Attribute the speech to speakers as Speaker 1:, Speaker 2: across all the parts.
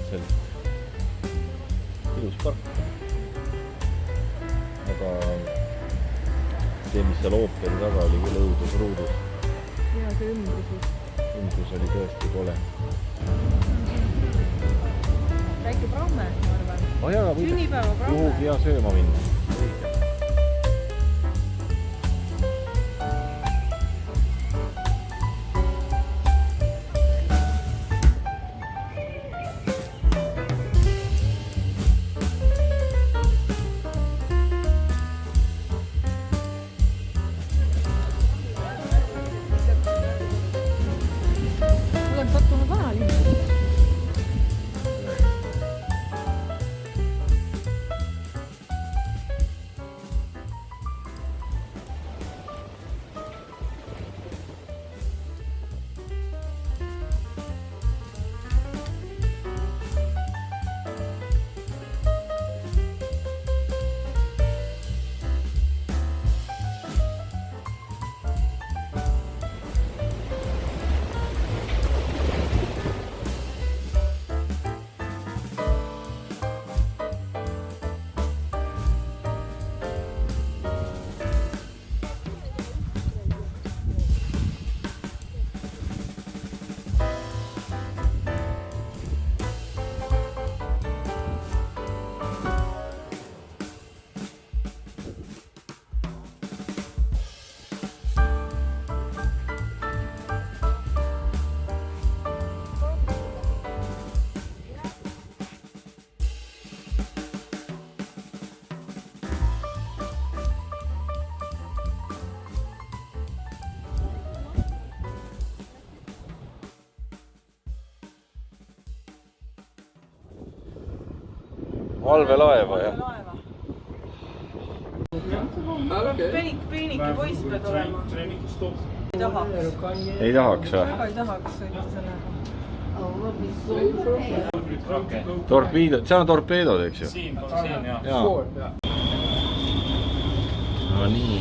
Speaker 1: põhimõtteliselt. Ilus park. Aga see, mis seal ooperi taga oli küll õudus ruudus.
Speaker 2: Ja see
Speaker 1: Ümbrus oli tõesti kole.
Speaker 2: Väike pramme, ma arvan. Sünnipäeva pramme.
Speaker 1: Kuhugi hea sööma minna.
Speaker 2: Olen sattunud vanalinna.
Speaker 1: Valvelaeva, jah.
Speaker 2: Peenike poiss pead olema. Ei taha.
Speaker 1: Ei tahaks, või?
Speaker 2: Väga ei tahaks sõita selle.
Speaker 1: Torpeedod, see on torpeedod, eks ju?
Speaker 3: Siin, jah.
Speaker 1: Jaa. No nii.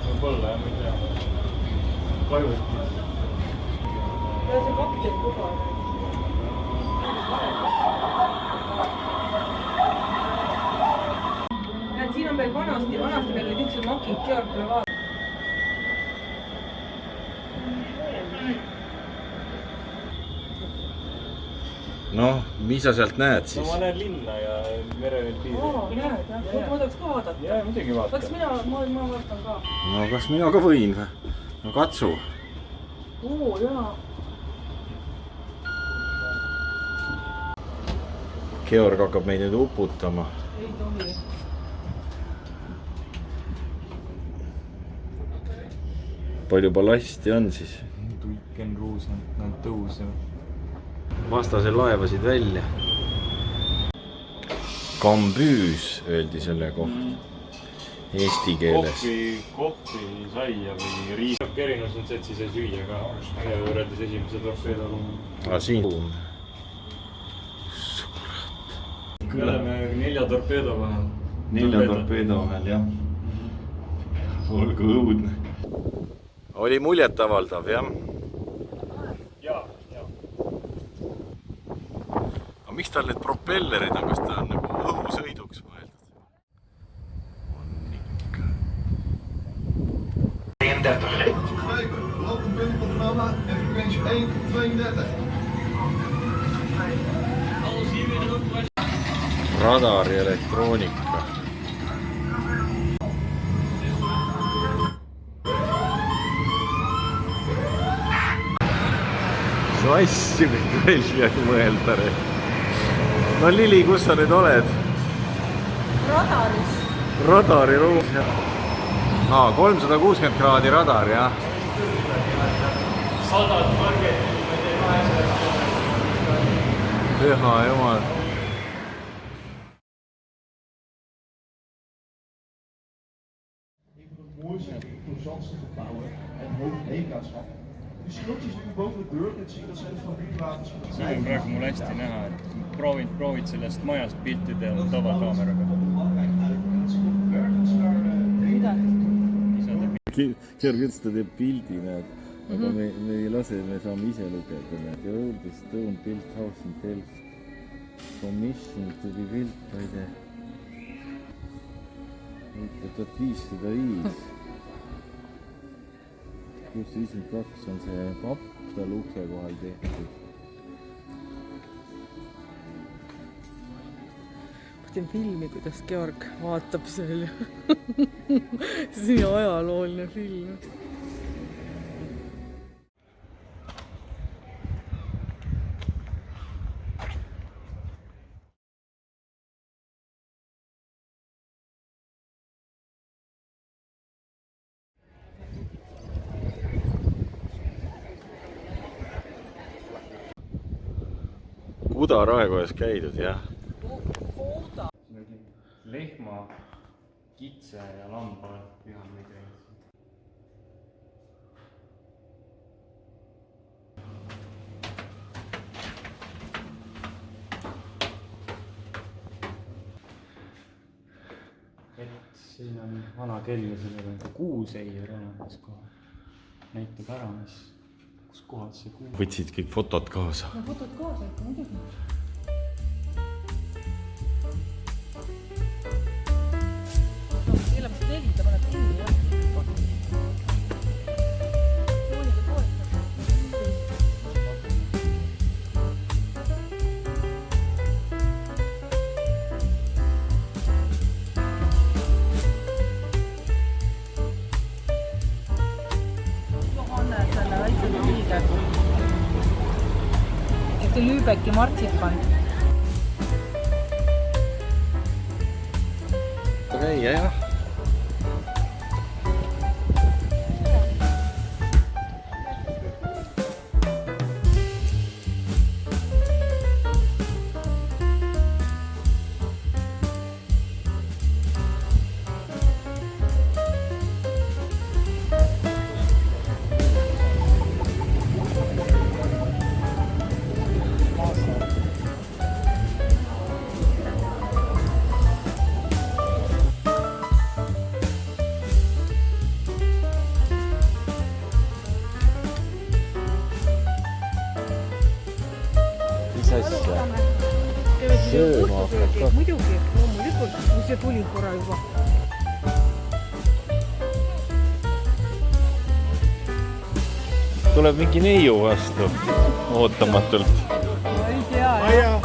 Speaker 3: Võib-olla, jah, ma ei tea. Kajuti.
Speaker 2: Ja see kapten kuba. Siin on veel vanasti veel olid üksed makid, Georg Levaat.
Speaker 1: Noh, mis sa sealt näed
Speaker 3: No
Speaker 1: siis?
Speaker 3: ma näen linna ja mereveel piiri.
Speaker 2: Näed, jah. Ma tahaks ka vaadata.
Speaker 3: Jaa, muidugi vaata.
Speaker 2: Kas ma vaatan ka?
Speaker 1: No kas mina ka võin või? No katsu.
Speaker 2: Jaa.
Speaker 1: Georg hakkab meid nüüd uputama.
Speaker 2: Ei tohi.
Speaker 1: Palju ballasti on siis?
Speaker 3: Tuiken ruus, nad tõusevad.
Speaker 1: Vastasel laevasid välja. Kambüüs öeldi selle kohta. Eesti keeles.
Speaker 3: Kohvi, saia või riis. Erinus on see, et siis ei süüa ka. Ja võrreldes esimese torpeedoga.
Speaker 1: Aga siin.
Speaker 3: Me oleme 4 torpeedo vahel.
Speaker 1: 4 torpeedo vahel, jah. Olgu õudne. Oli muljetavaldav, jah?
Speaker 3: Jaa.
Speaker 1: Aga miks tal need propellerid on? Kas ta on nagu õhusõiduks mõeldud? On ikka.
Speaker 4: Loop een punt opgenomen en frequentie 1,32.
Speaker 1: Radari elektroonika. No asju kõik välja mõelda. No Lili, kus sa nüüd oled?
Speaker 2: Radaris.
Speaker 1: Radari ruum. 360 kraadi radar, jah.
Speaker 3: 100 target.
Speaker 1: Püha jumal.
Speaker 4: De schildjes nu boven de deur, dat zie je, dat zijn de fabriekwagens.
Speaker 3: See on praegu mul hästi näha, et proovid sellest majast pilti teha tavakaameraga.
Speaker 2: Mida?
Speaker 1: Georg ütles, ta teeb pildi, näed. aga me ei lase, me saame ise lugeda. The oldest stone built house in Delft. Commission to be built by the 1505. 652 on see papp tal ukse kohal tehtud.
Speaker 2: Ma teen filmi, kuidas Georg vaatab seal. See on ajalooline film.
Speaker 1: Kuda Raekojas käidud, jah?
Speaker 3: Lehma, kitse ja lamba pühal ei käinud. Et siin on vana kell ja sellel on ka kuuseier olemas kohe. Näitab ära, kus kohad see kuu.
Speaker 1: Võtsid kõik fotod kaasa?
Speaker 2: No fotod kaasa ikka muidugi. Eelab see telida, paned kinni, jah. Jooniga toetab. Johannasele väiksele liige. See Lübecki martsipan.
Speaker 1: Käia, jah. Sööma hakata.
Speaker 2: Muidugi, loomulikult, kui see tuli korra juba.
Speaker 1: Tuleb mingi neiu vastu ootamatult.
Speaker 2: Ei tea, jah.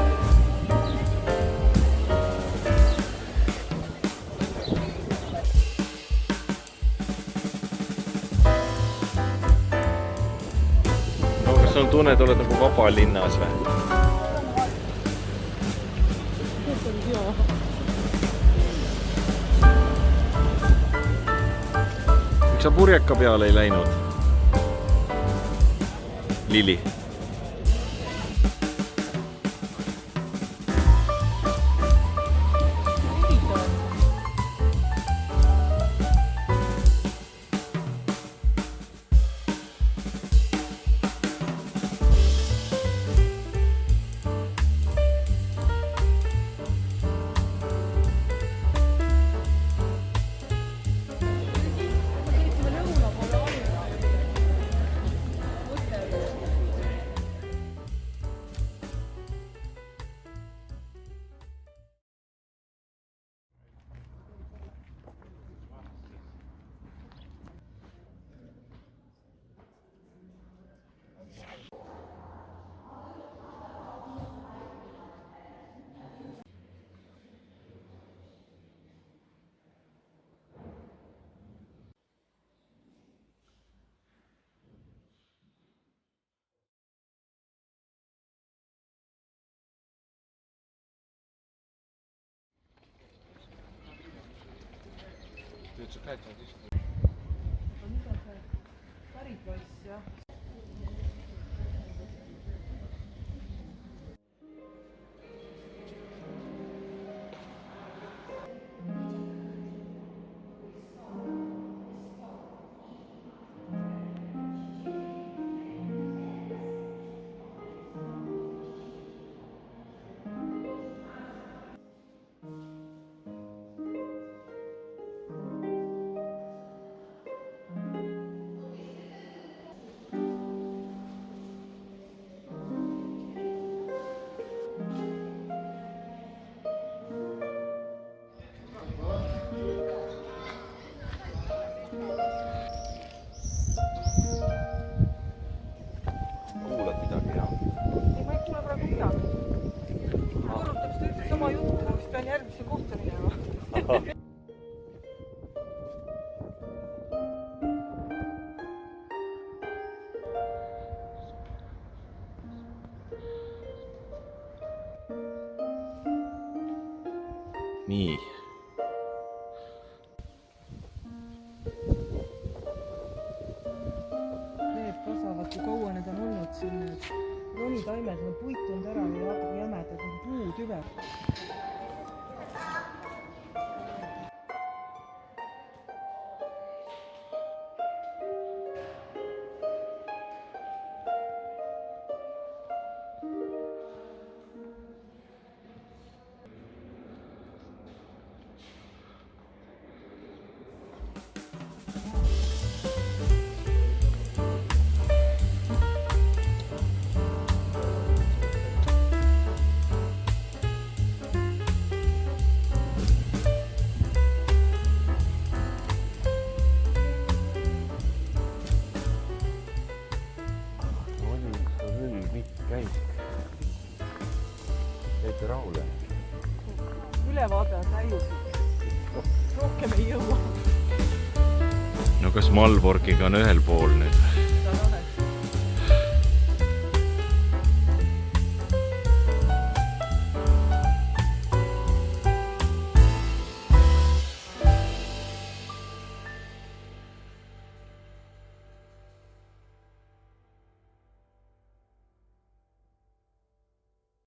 Speaker 1: No, kas sul tunne, et oled nagu vaba linnas või? Miks sa purjeka peale ei läinud? Lili.
Speaker 2: Mida see päripoiss, jah?
Speaker 5: nii.
Speaker 2: Need kasvavad, kui kaua need on olnud siin, need ronitaimed on puitunud ära ja jämedad on puutüved.
Speaker 5: Jäite rahule?
Speaker 2: Ülevaade on täiuslik. Rohkem ei jõua.
Speaker 5: No kas Malborgiga on ühel pool nüüd?